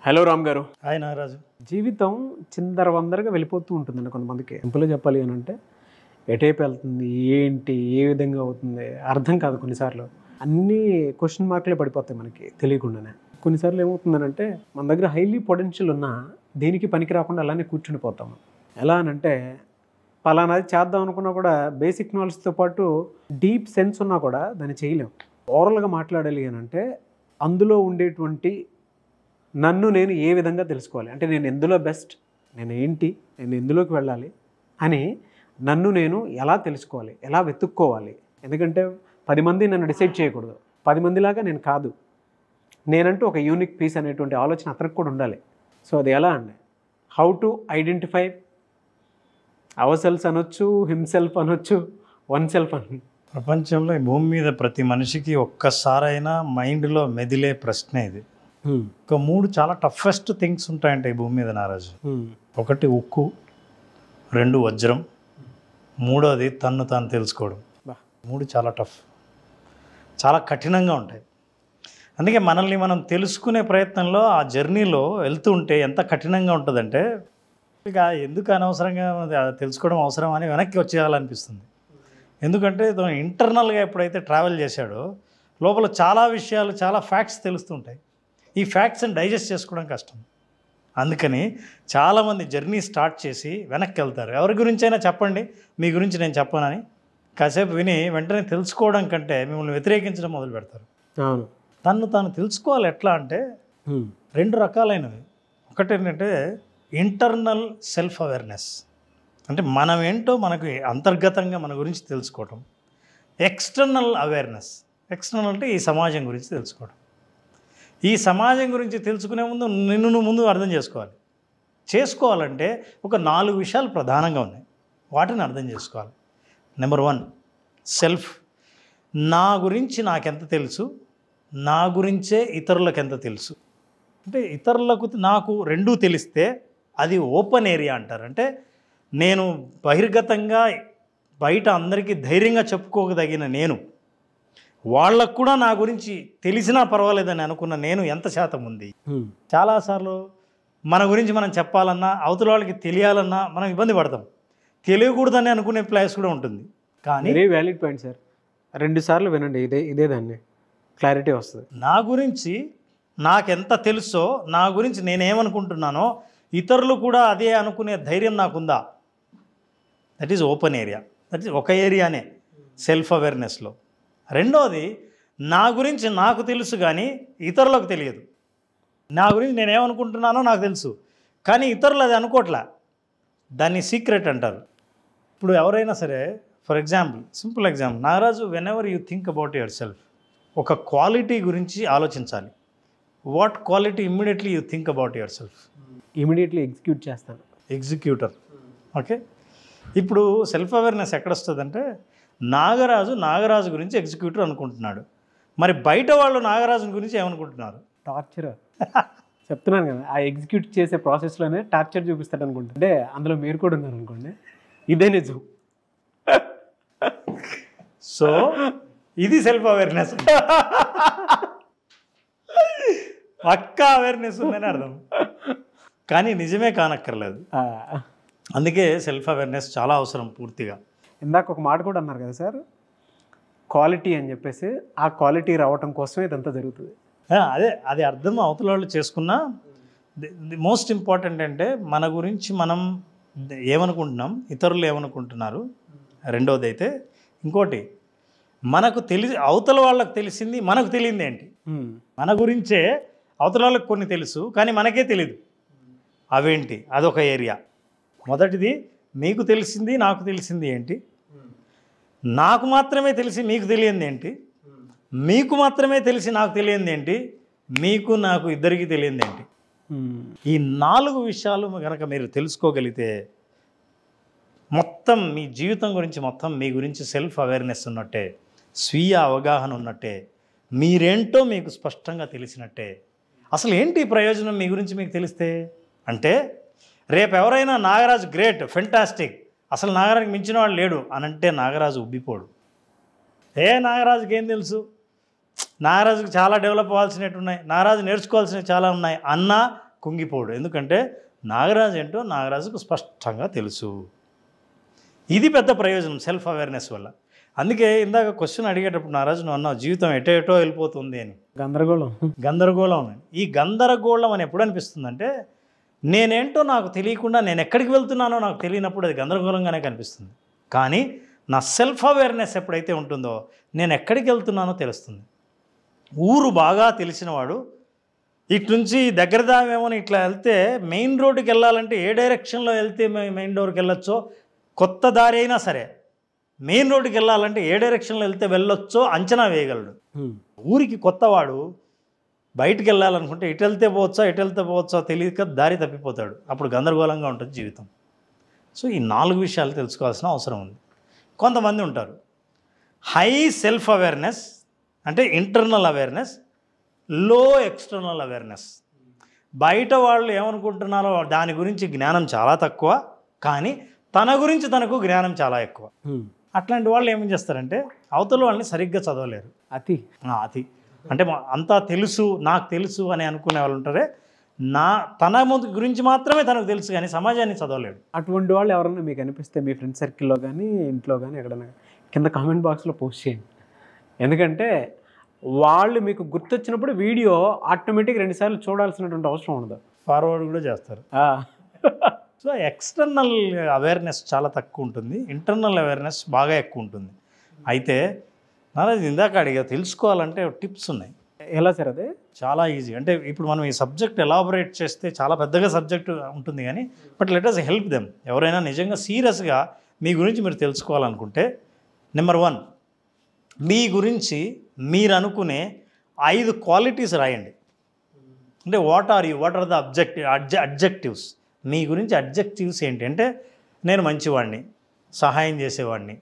Hello Ram గారు. Hi Nagaraju. జీవితం చిందరవందరగా వెళ్ళిపోతూ ఉంటుందండి కొంతమందికి. సింపుల్గా చెప్పాలి అని అంటే ఎటైపు వెళ్తుంది, ఏంటి, ఏ విధంగా అవుతుంది అర్థం కాదు. కొన్నిసార్లు అన్నీ క్వశ్చన్ మార్కులే పడిపోతాయి మనకి తెలియకుండానే. కొన్నిసార్లు ఏమవుతుందనంటే మన దగ్గర హైలీ పొటెన్షియల్ ఉన్నా దేనికి పనికి రాకుండా అలానే కూర్చునిపోతాము. ఎలా అనంటే పలానాది చేద్దాం అనుకున్నా కూడా బేసిక్ నాలెడ్జ్తో పాటు డీప్ సెన్స్ ఉన్నా కూడా దాన్ని చేయలేం. ఓవరాల్గా మాట్లాడాలి అని అంటే అందులో ఉండేటువంటి నన్ను నేను ఏ విధంగా తెలుసుకోవాలి, అంటే నేను ఎందులో బెస్ట్, నేను ఏంటి, నేను ఎందులోకి వెళ్ళాలి అని నన్ను నేను ఎలా తెలుసుకోవాలి, ఎలా వెతుక్కోవాలి. ఎందుకంటే 10 మంది నన్ను డిసైడ్ చేయకూడదు, 10 మందిలాగా నేను కాదు, నేనంటూ ఒక యూనిక్ పీస్ అనేటువంటి ఆలోచన అతనికి కూడా ఉండాలి. సో అది ఎలా అండి, how to identify our self అనొచ్చు, హిమ్సెల్ఫ్ అనొచ్చు, వన్ సెల్ఫ్ అని. ప్రపంచంలో ఈ భూమి మీద ప్రతి మనిషికి ఒక్కసారైనా మైండ్లో మెదిలే ప్రశ్న ఇది. ఒక 3 చాలా టఫెస్ట్ థింగ్స్ ఉంటాయంట ఈ భూమి మీద నారాజు. 1 ఉక్కు, 2 వజ్రం, 3వది తన్ను తాను తెలుసుకోవడం. 3 చాలా టఫ్, చాలా కఠినంగా ఉంటాయి. అందుకే మనల్ని మనం తెలుసుకునే ప్రయత్నంలో ఆ జర్నీలో వెళ్తూ ఉంటే ఎంత కఠినంగా ఉంటుందంటే ఇక ఎందుకు అనవసరంగా తెలుసుకోవడం అవసరం అని వెనక్కి వచ్చేయాలనిపిస్తుంది. ఎందుకంటే ఇంటర్నల్గా ఎప్పుడైతే ట్రావెల్ చేశాడో లోపల చాలా విషయాలు, చాలా ఫ్యాక్ట్స్ తెలుస్తుంటాయి. ఈ ఫ్యాక్ట్స్ని డైజెస్ట్ చేసుకోవడం కష్టం. అందుకని చాలామంది జర్నీ స్టార్ట్ చేసి వెనక్కి వెళ్తారు. ఎవరి గురించైనా చెప్పండి, మీ గురించి నేను చెప్పనని కాసేపు విని వెంటనే తెలుసుకోవడం కంటే మిమ్మల్ని వ్యతిరేకించడం మొదలు పెడతారు. అవును, తను తాను తెలుసుకోవాలి. ఎట్లా అంటే 2 రకాలైనవి. ఒకటి ఏంటంటే ఇంటర్నల్ సెల్ఫ్ అవేర్నెస్, అంటే మనం ఏంటో మనకు అంతర్గతంగా మన గురించి తెలుసుకోవటం. ఎక్స్టర్నల్ అవేర్నెస్, ఎక్స్టర్నల్ అంటే ఈ సమాజం గురించి తెలుసుకోవడం. ఈ సమాజం గురించి తెలుసుకునే ముందు నిన్ను నువ్వు ముందు అర్థం చేసుకోవాలంటే ఒక 4 విషయాలు ప్రధానంగా ఉన్నాయి. వాటిని అర్థం చేసుకోవాలి. Number 1 self. నా గురించి నాకెంత తెలుసు, నా గురించే ఇతరులకు ఎంత తెలుసు. అంటే ఇతరులకు నాకు 2 తెలిస్తే అది ఓపెన్ ఏరియా అంటారు. అంటే నేను బహిర్గతంగా బయట అందరికీ ధైర్యంగా చెప్పుకోదగిన నేను, వాళ్ళకు కూడా నా గురించి తెలిసినా పర్వాలేదని అనుకున్న నేను ఎంత శాతం ఉంది. చాలాసార్లు మన గురించి మనం చెప్పాలన్నా, అవతల వాళ్ళకి తెలియాలన్నా మనం ఇబ్బంది పడతాం. తెలియకూడదని అనుకునే ప్లేస్ కూడా ఉంటుంది. కానీ వెరీ వ్యాలిడ్ పాయింట్ సార్. 2 సార్లు వినండి, ఇదే దాన్ని క్లారిటీ వస్తుంది. నా గురించి నాకెంత తెలుసో, నా గురించి నేనేమనుకుంటున్నానో ఇతరులు కూడా అదే అనుకునే ధైర్యం నాకుందా, that is open area. That is ఒక ఏరియానే సెల్ఫ్ అవేర్నెస్లో. 2వది నా గురించి నాకు తెలుసు కానీ ఇతరులకు తెలియదు. నా గురించి నేనేమనుకుంటున్నానో నాకు తెలుసు కానీ ఇతరులు అది అనుకోవట్లే, దాన్ని సీక్రెట్ అంటారు. ఇప్పుడు ఎవరైనా సరే, for example, simple example, Nagaraju, when ever you think about your self, ఒక క్వాలిటీ గురించి ఆలోచించాలి. What quality immediately you think about your self? Immediately execute చేస్తాను. ఎగ్జిక్యూటర్. ఓకే, ఇప్పుడు సెల్ఫ్ అవేర్నెస్ ఎక్కడొస్తుందంటే నాగరాజు గురించి ఎగ్జిక్యూటర్ అనుకుంటున్నాడు. మరి బయట వాళ్ళు నాగరాజు గురించి ఏమనుకుంటున్నారు? టార్చర్. చెప్తున్నాను కదా, ఆ ఎగ్జిక్యూట్ చేసే ప్రాసెస్లోనే టార్చర్ చూపిస్తాడు అనుకుంటా. అంటే అందులో మీరు కూడా ఉన్నారు అనుకోండి, ఇదే నిజం. సో ఇది సెల్ఫ్ అవేర్నెస్. పక్కా అవేర్నెస్ ఉందని అర్థం, కానీ నిజమే కానక్కర్లేదు. అందుకే సెల్ఫ్ అవేర్నెస్ చాలా అవసరం పూర్తిగా. ఇందాక ఒక మాట కూడా అన్నారు కదా సార్, క్వాలిటీ అని చెప్పేసి. ఆ క్వాలిటీ రావటం కోసమే ఇదంతా జరుగుతుంది. అది అర్థం అవతల వాళ్ళు చేసుకున్నా. ది మోస్ట్ ఇంపార్టెంట్ అంటే మన గురించి మనం ఏమనుకుంటున్నాం, ఇతరులు ఏమనుకుంటున్నారు. 2వది అయితే ఇంకోటి, మనకు అవతల వాళ్ళకి తెలిసింది మనకు తెలియంది ఏంటి. మన గురించే అవతల వాళ్ళకి కొన్ని తెలుసు కానీ మనకే తెలీదు, అవేంటి, అదొక ఏరియా. మొదటిది మీకు తెలిసింది నాకు తెలిసింది ఏంటి, నాకు మాత్రమే తెలిసి మీకు తెలియంది ఏంటి, మీకు మాత్రమే తెలిసి నాకు తెలియంది ఏంటి, మీకు నాకు ఇద్దరికి తెలియంది ఏంటి. ఈ 4 విషయాలు కనుక మీరు తెలుసుకోగలిగితే మొత్తం మీ జీవితం గురించి, మొత్తం మీ గురించి సెల్ఫ్ అవేర్నెస్ ఉన్నట్టే, స్వీయ అవగాహన ఉన్నట్టే, మీరేంటో మీకు స్పష్టంగా తెలిసినట్టే. అసలు ఏంటి ప్రయోజనం మీ గురించి మీకు తెలిస్తే? అంటే రేపు ఎవరైనా నాగరాజు గ్రేట్, ఫెంటాస్టిక్, అసలు నాగరాజుకి మించిన వాడు లేడు అని అంటే నాగరాజు ఉబ్బిపోడు. నాగరాజుకి ఏం తెలుసు, నాగరాజుకి చాలా డెవలప్ అవ్వాల్సినవి ఉన్నాయి, నాగరాజు నేర్చుకోవాల్సినవి చాలా ఉన్నాయి అన్నా కుంగిపోడు. ఎందుకంటే నాగరాజు ఏంటో నాగరాజుకు స్పష్టంగా తెలుసు. ఇది పెద్ద ప్రయోజనం సెల్ఫ్ అవేర్నెస్ వల్ల. అందుకే ఇందాక క్వశ్చన్ అడిగేటప్పుడు నాగరాజు నువ్వు అన్నావు జీవితం ఎటో వెళ్ళిపోతుంది అని. గందరగోళం. ఈ గందరగోళం అని ఎప్పుడు అనిపిస్తుందంటే నేనేంటో నాకు తెలియకుండా నేను ఎక్కడికి వెళ్తున్నానో నాకు తెలియనప్పుడు అది గందరగోళంగానే కనిపిస్తుంది. కానీ నా సెల్ఫ్ అవేర్నెస్ ఎప్పుడైతే ఉంటుందో నేను ఎక్కడికి వెళ్తున్నానో తెలుస్తుంది. ఊరు బాగా తెలిసినవాడు ఇటు నుంచి దగ్గర దామేమో ఇట్లా వెళ్తే మెయిన్ రోడ్డుకి వెళ్ళాలంటే ఏ డైరెక్షన్లో వెళ్తే మెయిన్ డోర్కి వెళ్ళొచ్చో, కొత్త దారి అయినా సరే మెయిన్ రోడ్డుకి వెళ్ళాలంటే ఏ డైరెక్షన్లో వెళ్తే వెళ్ళొచ్చో అంచనా వేయగలడు. ఊరికి కొత్తవాడు బయటికి వెళ్ళాలనుకుంటే ఇటు వెళ్తే పోవచ్చా తెలియక దారి తప్పిపోతాడు. అప్పుడు గందరగోళంగా ఉంటుంది జీవితం. సో ఈ 4 విషయాలు తెలుసుకోవాల్సిన అవసరం ఉంది. కొంతమంది ఉంటారు హై సెల్ఫ్ అవేర్నెస్ అంటే ఇంటర్నల్ అవేర్నెస్, లో ఎక్స్టర్నల్ అవేర్నెస్. బయట వాళ్ళు ఏమనుకుంటున్నారో దాని గురించి జ్ఞానం చాలా తక్కువ, కానీ తన గురించి తనకు జ్ఞానం చాలా ఎక్కువ. అట్లాంటి వాళ్ళు ఏం చేస్తారంటే అవతల వాళ్ళని సరిగ్గా చదవలేరు. అతి అంటే అంతా తెలుసు నాకు తెలుసు అని అనుకునే వాళ్ళు ఉంటారే, తన గురించి మాత్రమే తనకు తెలుసు కానీ సమాజాన్ని చదవలేడు. అటువంటి వాళ్ళు ఎవరన్నా మీకు అనిపిస్తే మీ ఫ్రెండ్ సర్కిల్లో కానీ ఇంట్లో కానీ ఎక్కడైనా కింద కామెంట్ బాక్స్లో పోస్ట్ చేయండి. ఎందుకంటే వాళ్ళు మీకు గుర్తొచ్చినప్పుడు వీడియో ఆటోమేటిక్ 2 సార్లు చూడాల్సినటువంటి అవసరం ఉండదు, ఫార్వర్డ్ కూడా చేస్తారు. సో ఎక్స్టర్నల్ అవేర్నెస్ చాలా తక్కువ ఉంటుంది, ఇంటర్నల్ అవేర్నెస్ బాగా ఎక్కువ ఉంటుంది. అయితే నారాజు ఇందాక అడిగా తెలుసుకోవాలంటే టిప్స్ ఉన్నాయి. ఎలా సార్? అదే చాలా ఈజీ. అంటే ఇప్పుడు మనం ఈ సబ్జెక్ట్ ఎలాబొరేట్ చేస్తే చాలా పెద్దగా సబ్జెక్ట్ ఉంటుంది కానీ but let us help them. ఎవరైనా నిజంగా సీరియస్గా మీ గురించి మీరు తెలుసుకోవాలనుకుంటే నెంబర్ 1 మీ గురించి మీరు అనుకునే 5 క్వాలిటీస్ రాయండి. అంటే వాట్ ఆర్ ద అడ్జెక్టివ్స్. మీ గురించి అడ్జెక్టివ్స్ ఏంటి అంటే నేను మంచివాడిని, సహాయం చేసేవాడిని,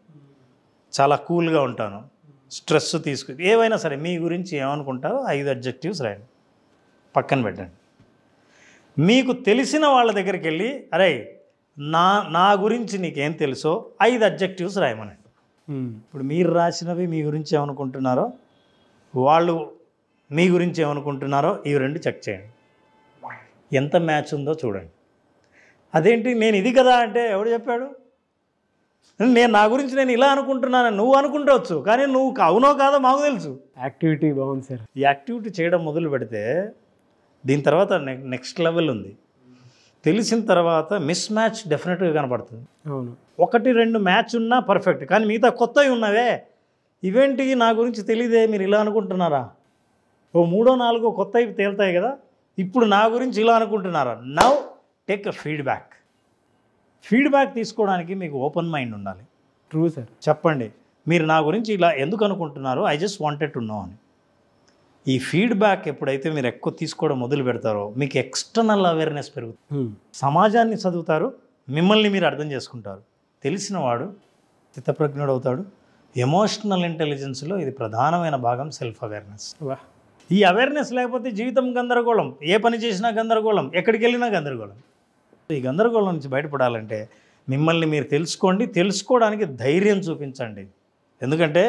చాలా కూల్గా ఉంటాను, స్ట్రెస్ ఏవైనా సరే మీ గురించి ఏమనుకుంటారో 5 అడ్జెక్టివ్స్ రాయండి, పక్కన పెట్టండి. మీకు తెలిసిన వాళ్ళ దగ్గరికి వెళ్ళి అరే నా గురించి నీకేం తెలుసో 5 అడ్జెక్టివ్స్ రాయమనండి. ఇప్పుడు మీరు రాసినవి మీ గురించి ఏమనుకుంటున్నారో, వాళ్ళు మీ గురించి ఏమనుకుంటున్నారో ఇవి 2 చెక్ చేయండి. ఎంత మ్యాచ్ ఉందో చూడండి. అదేంటి నేను ఇది కదా అంటే ఎవడు చెప్పాడు? నా గురించి నేను ఇలా అనుకుంటున్నాను, నువ్వు అనుకుంటవచ్చు కానీ నువ్వు అవునో కాదో మాకు తెలుసు. యాక్టివిటీ బాగుంది సార్. ఈ యాక్టివిటీ చేయడం మొదలు పెడితే దీని తర్వాత నెక్స్ట్ లెవెల్ ఉంది. తెలిసిన తర్వాత మిస్ మ్యాచ్ డెఫినెట్గా కనపడుతుంది. అవును, 1-2 మ్యాచ్ ఉన్నా పర్ఫెక్ట్, కానీ మిగతా కొత్తవి ఉన్నవే ఇవేంటి నా గురించి తెలియదే మీరు ఇలా అనుకుంటున్నారా, ఓ 3-4 కొత్తవి తేలుతాయి కదా, ఇప్పుడు నా గురించి ఇలా అనుకుంటున్నారా. నౌ టేక్ అ ఫీడ్బ్యాక్ తీసుకోవడానికి మీకు ఓపెన్ మైండ్ ఉండాలి. True sir. చెప్పండి మీరు నా గురించి ఇలా ఎందుకు అనుకుంటున్నారో, I just wanted to know అని. ఈ ఫీడ్బ్యాక్ ఎప్పుడైతే మీరు ఎక్కువ తీసుకోవడం మొదలు పెడతారో మీకు ఎక్స్టర్నల్ అవేర్నెస్ పెరుగుతుంది. సమాజాన్ని చదువుతారు, మిమ్మల్ని మీరు అర్థం చేసుకుంటారు. తెలిసినవాడు స్థితప్రజ్ఞుడు అవుతాడు. ఎమోషనల్ ఇంటెలిజెన్స్లో ఇది ప్రధానమైన భాగం సెల్ఫ్ అవేర్నెస్. ఈ అవేర్నెస్ లేకపోతే జీవితం గందరగోళం, ఏ పని చేసినా గందరగోళం, ఎక్కడికి వెళ్ళినా గందరగోళం. ఈ గందరగోళం నుంచి బయటపడాలంటే మిమ్మల్ని మీరు తెలుసుకోండి, తెలుసుకోవడానికి ధైర్యం చూపించండి. ఎందుకంటే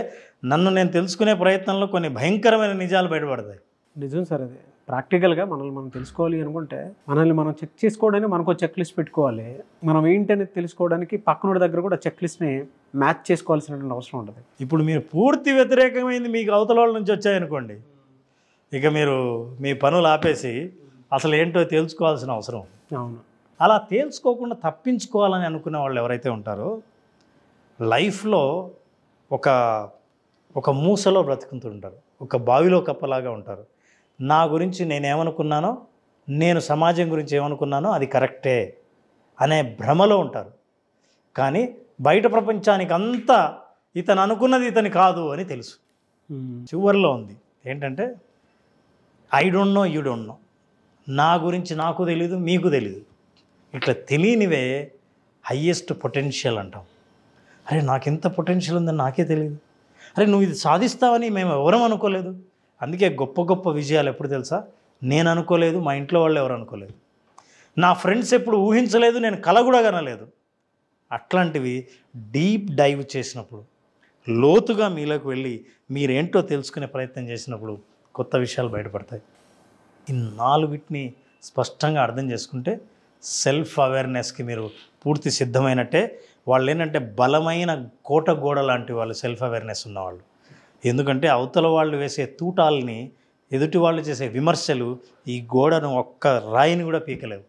నన్ను నేను తెలుసుకునే ప్రయత్నంలో కొన్ని భయంకరమైన నిజాలు బయటపడతాయి. నిజం సార్. అది ప్రాక్టికల్గా మనల్ని మనం తెలుసుకోవాలి అనుకుంటే మనల్ని మనం చెక్ చేసుకోవడానికి మనకు చెక్ లిస్ట్ పెట్టుకోవాలి. మనం ఏంటనేది తెలుసుకోవడానికి పక్కనోడి దగ్గర కూడా చెక్ లిస్ట్ని మ్యాచ్ చేసుకోవాల్సినటువంటి అవసరం ఉంటుంది. ఇప్పుడు మీరు పూర్తి వ్యతిరేకమైంది మీకు అవతల వాళ్ళ నుంచి వచ్చాయనుకోండి, ఇక మీరు మీ పనులు ఆపేసి అసలు ఏంటో తెలుసుకోవాల్సిన అవసరం ఉంది. అవును. అలా తేల్చుకోకుండా తప్పించుకోవాలని అనుకునే వాళ్ళు ఎవరైతే ఉంటారో లైఫ్లో ఒక మూసలో బ్రతుకుతుంటారు, ఒక బావిలో కప్పలాగా ఉంటారు. నా గురించి నేనేమనుకున్నానో, నేను సమాజం గురించి ఏమనుకున్నానో అది కరెక్టే అనే భ్రమలో ఉంటారు. కానీ బయట ప్రపంచానికి అంతా ఇతను అనుకున్నది ఇతని కాదు అని తెలుసు. చివరిలో ఉంది ఏంటంటే I don't know, you don't know. నా గురించి నాకు తెలీదు, మీకు తెలీదు. ఇట్లా తెలియనివే హయ్యెస్ట్ పొటెన్షియల్ అంటాం. అరే నాకు ఎంత పొటెన్షియల్ ఉందని నాకే తెలియదు, అరే నువ్వు ఇది సాధిస్తావని మేము ఎవరం అనుకోలేదు. అందుకే గొప్ప గొప్ప విజయాలు ఎప్పుడు తెలుసా, నేను అనుకోలేదు, మా ఇంట్లో వాళ్ళు ఎవరు అనుకోలేదు, నా ఫ్రెండ్స్ ఎప్పుడు ఊహించలేదు, నేను కల కూడా కనలేదు. అట్లాంటివి డీప్ డైవ్ చేసినప్పుడు, లోతుగా మీలోకి వెళ్ళి మీరేంటో తెలుసుకునే ప్రయత్నం చేసినప్పుడు కొత్త విషయాలు బయటపడతాయి. ఈ 4 స్పష్టంగా అర్థం చేసుకుంటే సెల్ఫ్ అవేర్నెస్కి మీరు పూర్తి సిద్ధమైనట్టే. వాళ్ళు ఏంటంటే బలమైన కోట గోడ లాంటి వాళ్ళు సెల్ఫ్ అవేర్నెస్ ఉన్నవాళ్ళు. ఎందుకంటే అవతల వాళ్ళు వేసే తూటాలని, ఎదుటి వాళ్ళు చేసే విమర్శలు ఈ గోడను ఒక్క రాయిని కూడా పీకలేవు.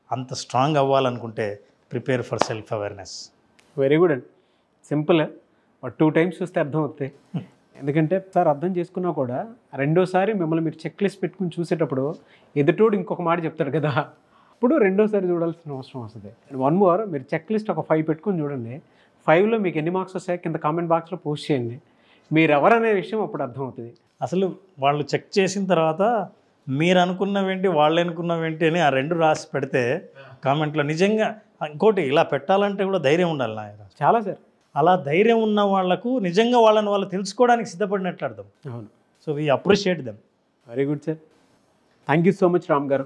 అంత స్ట్రాంగ్ అవ్వాలనుకుంటే prepare for self awareness. Very good అండి. సింపుల్. 2 టైమ్స్ చూస్తే అర్థం అవుతాయి. ఎందుకంటే సార్ అర్థం చేసుకున్నా కూడా రెండోసారి మిమ్మల్ని మీరు చెక్ లిస్ట్ పెట్టుకుని చూసేటప్పుడు ఎదుటోడు ఇంకొక మాట చెప్తాడు కదా, అప్పుడు రెండోసారి చూడాల్సిన అవసరం వస్తుంది. 1 మోర్, మీరు చెక్ లిస్ట్ ఒక 5 పెట్టుకుని చూడండి. 5లో మీకు ఎన్ని మార్క్స్ వస్తాయో కింద కామెంట్ బాక్స్లో పోస్ట్ చేయండి. మీరు ఎవరనే విషయం అప్పుడు అర్థమవుతుంది. అసలు వాళ్ళు చెక్ చేసిన తర్వాత మీరు అనుకున్నవేంటి, వాళ్ళు అనుకున్నవేంటి అని ఆ 2 రాసి పెడితే కామెంట్లో నిజంగా ఇంకోటి ఇలా పెట్టాలంటే కూడా ధైర్యం ఉండాలి నాయన. చాలా సార్. అలా ధైర్యం ఉన్న వాళ్లకు నిజంగా వాళ్ళని వాళ్ళు తెలుసుకోవడానికి సిద్ధపడినట్లు అర్థం. అవును. So we appreciate them. Very good sir. Thank you so much Ram గారు.